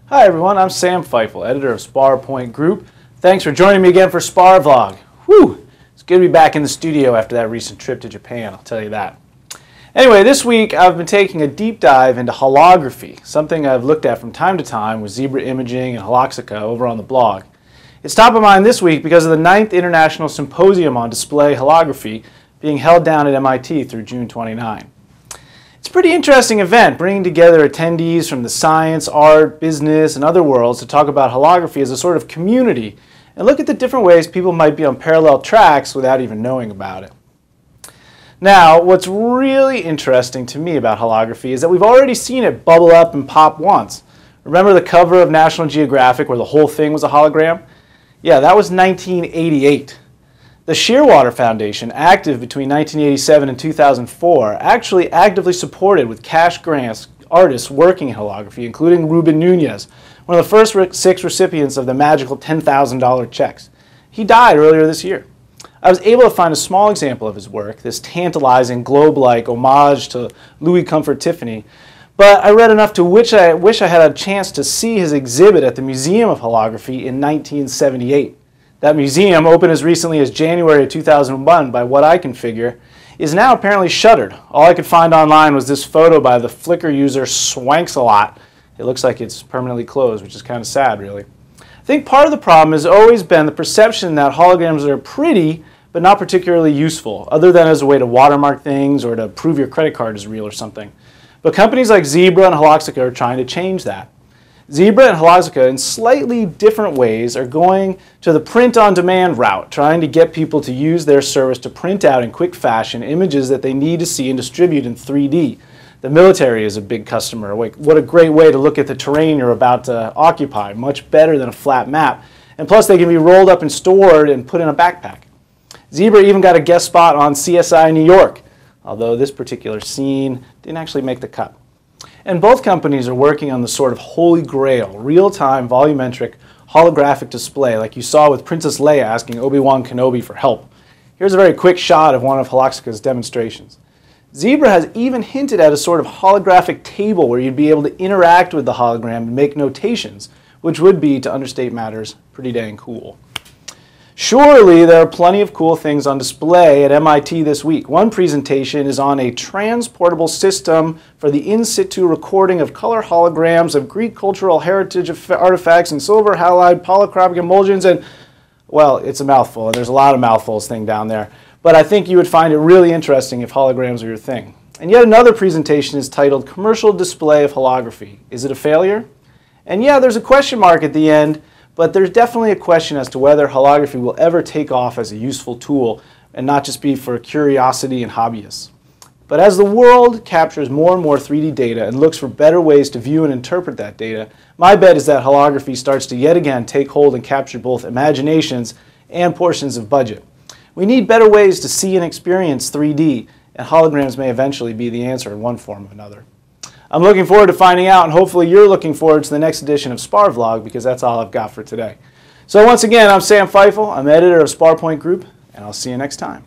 Hi everyone, I'm Sam Pfeifle, editor of SPAR Point Group. Thanks for joining me again for SPARVlog. Whew! It's good to be back in the studio after that recent trip to Japan, I'll tell you that. Anyway, this week I've been taking a deep dive into holography, something I've looked at from time to time with Zebra Imaging and Holoxica over on the blog. It's top of mind this week because of the 9th International Symposium on Display Holography being held down at MIT through June 29. It's a pretty interesting event, bringing together attendees from the science, art, business, and other worlds to talk about holography as a sort of community and look at the different ways people might be on parallel tracks without even knowing about it. Now, what's really interesting to me about holography is that we've already seen it bubble up and pop once. Remember the cover of National Geographic where the whole thing was a hologram? Yeah, that was 1988. The Shearwater Foundation, active between 1987 and 2004, actually actively supported with cash grants artists working in holography, including Ruben Nunez, one of the first 6 recipients of the magical $10,000 checks. He died earlier this year. I was able to find a small example of his work, this tantalizing globe-like homage to Louis Comfort Tiffany, but I read enough to wish I had a chance to see his exhibit at the Museum of Holography in 1978. That museum, opened as recently as January of 2001 by what I can figure, is now apparently shuttered. All I could find online was this photo by the Flickr user Swanksalot. It looks like it's permanently closed, which is kind of sad, really. I think part of the problem has always been the perception that holograms are pretty, but not particularly useful, other than as a way to watermark things or to prove your credit card is real or something. But companies like Zebra and Holoxica are trying to change that. Zebra and Holoxica, in slightly different ways, are going to the print-on-demand route, trying to get people to use their service to print out in quick fashion images that they need to see and distribute in 3D. The military is a big customer. What a great way to look at the terrain you're about to occupy, much better than a flat map. And plus, they can be rolled up and stored and put in a backpack. Zebra even got a guest spot on CSI New York, although this particular scene didn't actually make the cut. And both companies are working on the sort of holy grail, real-time volumetric holographic display like you saw with Princess Leia asking Obi-Wan Kenobi for help. Here's a very quick shot of one of Holoxica's demonstrations. Zebra has even hinted at a sort of holographic table where you'd be able to interact with the hologram and make notations, which would be, to understate matters, pretty dang cool. Surely there are plenty of cool things on display at MIT this week. One presentation is on a transportable system for the in-situ recording of color holograms of Greek cultural heritage artifacts and silver halide polychromic emulsions and, well, it's a mouthful, and there's a lot of mouthfuls thing down there. But I think you would find it really interesting if holograms are your thing. And yet another presentation is titled Commercial Display of Holography. Is it a failure? And yeah, there's a question mark at the end, but there's definitely a question as to whether holography will ever take off as a useful tool and not just be for curiosity and hobbyists. But as the world captures more and more 3D data and looks for better ways to view and interpret that data, my bet is that holography starts to yet again take hold and capture both imaginations and portions of budget. We need better ways to see and experience 3D, and holograms may eventually be the answer in one form or another. I'm looking forward to finding out, and hopefully you're looking forward to the next edition of SPARVlog, because that's all I've got for today. So once again, I'm Sam Pfeifle. I'm editor of SPAR Point Group, and I'll see you next time.